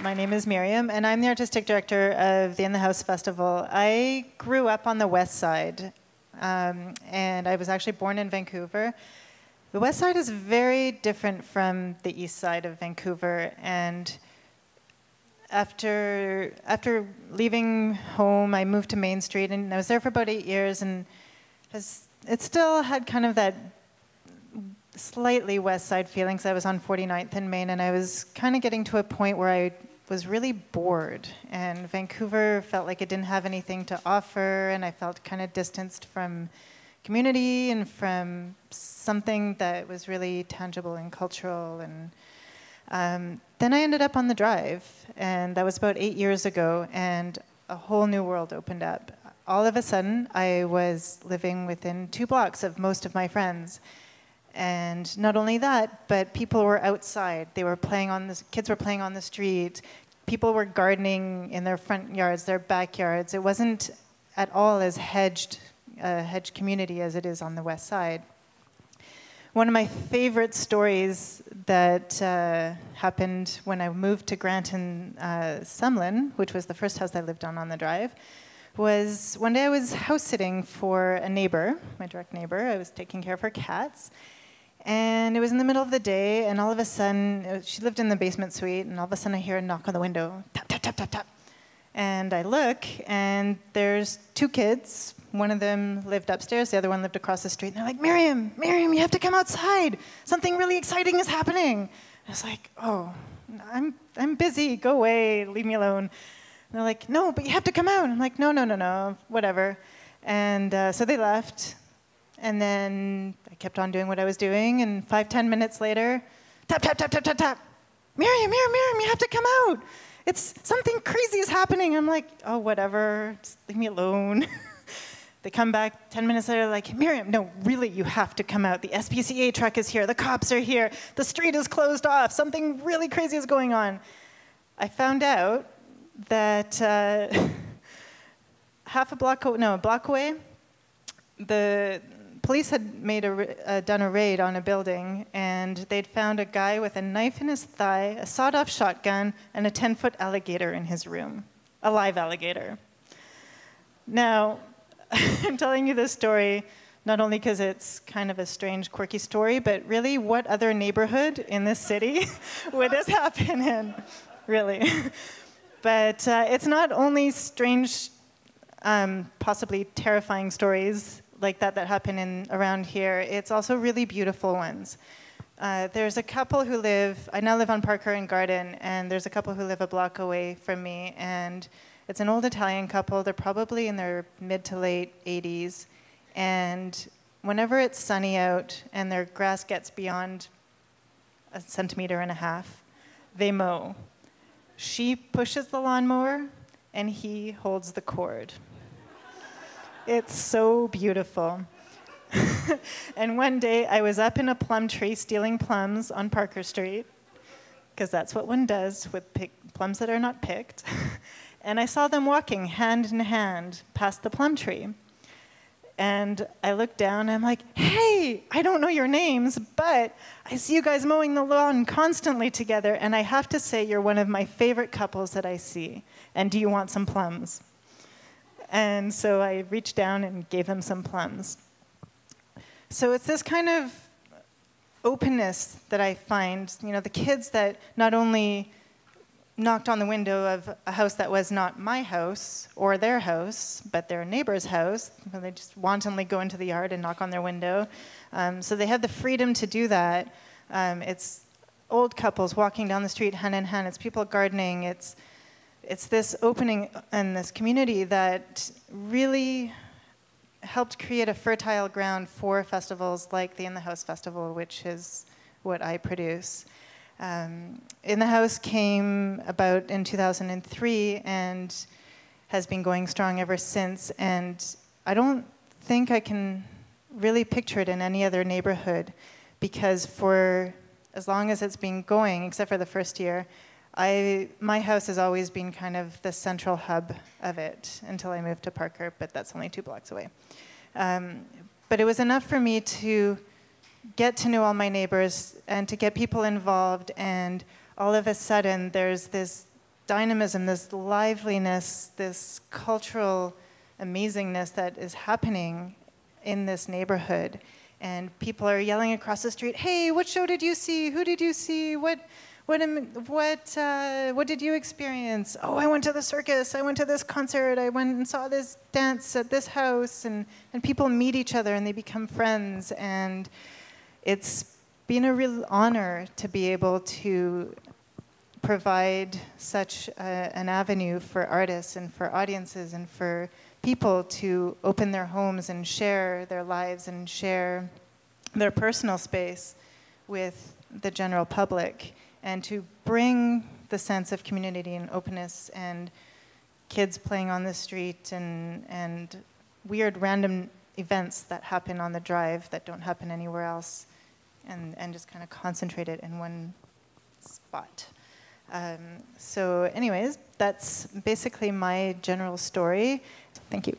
My name is Myriam, and I'm the artistic director of the In the House Festival. I grew up on the west side, and I was actually born in Vancouver. The west side is very different from the east side of Vancouver, and after leaving home, I moved to Main Street, and I was there for about 8 years, and it still had kind of that slightly west side feelings. I was on 49th and Main, and I was kind of getting to a point where I was really bored, and Vancouver felt like it didn't have anything to offer, and I felt kind of distanced from community and from something that was really tangible and cultural. And then I ended up on the Drive, and that was about 8 years ago, and a whole new world opened up. All of a sudden, I was living within 2 blocks of most of my friends. And not only that, but people were outside. They were playing on the, kids were playing on the street. People were gardening in their front yards, their backyards. It wasn't at all as hedged community as it is on the west side. One of my favorite stories that happened when I moved to Granton-Sumlin, which was the first house I lived on the Drive, was one day I was house sitting for a neighbor, my direct neighbor. I was taking care of her cats. And it was in the middle of the day, and all of a sudden, she lived in the basement suite, and all of a sudden I hear a knock on the window, tap, tap, tap, tap, tap. And I look, and there's 2 kids. One of them lived upstairs, the other one lived across the street. And they're like, Myriam, you have to come outside. Something really exciting is happening. And I was like, oh, I'm busy, go away, leave me alone. And they're like, no, but you have to come out. And I'm like, no, whatever. And so they left. And then I kept on doing what I was doing, and 5-10 minutes later, tap, tap, tap, tap, tap, tap. Myriam, you have to come out. It's something crazy is happening. I'm like, oh, whatever, just leave me alone. They come back 10 minutes later, like, Myriam, no, really, you have to come out. The SPCA truck is here, the cops are here, the street is closed off, something really crazy is going on. I found out that a block away, the police had done a raid on a building, and they'd found a guy with a knife in his thigh, a sawed-off shotgun, and a 10-foot alligator in his room, a live alligator. Now, I'm telling you this story not only because it's kind of a strange, quirky story, but really, what other neighborhood in this city would this happen in, really? But it's not only strange, possibly terrifying stories like that happen around here. It's also really beautiful ones. There's a couple who I now live on Parker and Garden, and there's a couple who live a block away from me, and it's an old Italian couple. They're probably in their mid to late 80s, and whenever it's sunny out and their grass gets beyond 1.5 centimeters, they mow. She pushes the lawnmower, and he holds the cord. It's so beautiful. And one day, I was up in a plum tree stealing plums on Parker Street, because that's what one does with plums that are not picked. And I saw them walking hand in hand past the plum tree. And I looked down, and I'm like, hey, I don't know your names, but I see you guys mowing the lawn constantly together, and I have to say you're one of my favorite couples that I see. And do you want some plums? And so I reached down and gave them some plums. So it's this kind of openness that I find, the kids that not only knocked on the window of a house that was not my house or their house, but their neighbor's house. They just wantonly go into the yard and knock on their window. So they have the freedom to do that. It's old couples walking down the street hand in hand. It's people gardening. It's this opening and this community that really helped create a fertile ground for festivals like the In the House Festival, which is what I produce. In the House came about in 2003 and has been going strong ever since. And I don't think I can really picture it in any other neighborhood, because for as long as it's been going, except for the first year, my house has always been kind of the central hub of it until I moved to Parker, but that's only 2 blocks away. But it was enough for me to get to know all my neighbors and to get people involved, and all of a sudden there's this dynamism, this liveliness, this cultural amazingness that is happening in this neighborhood. And people are yelling across the street, hey, what show did you see? Who did you see? What did you experience? Oh, I went to the circus. I went to this concert. I went and saw this dance at this house. And people meet each other and they become friends. And it's been a real honor to be able to provide such an avenue for artists and for audiences and for people to open their homes and share their lives and share their personal space with the general public, and to bring the sense of community and openness and kids playing on the street and weird random events that happen on the drive that don't happen anywhere else, and just kind of concentrate it in one spot. So anyways, that's basically my general story. Thank you.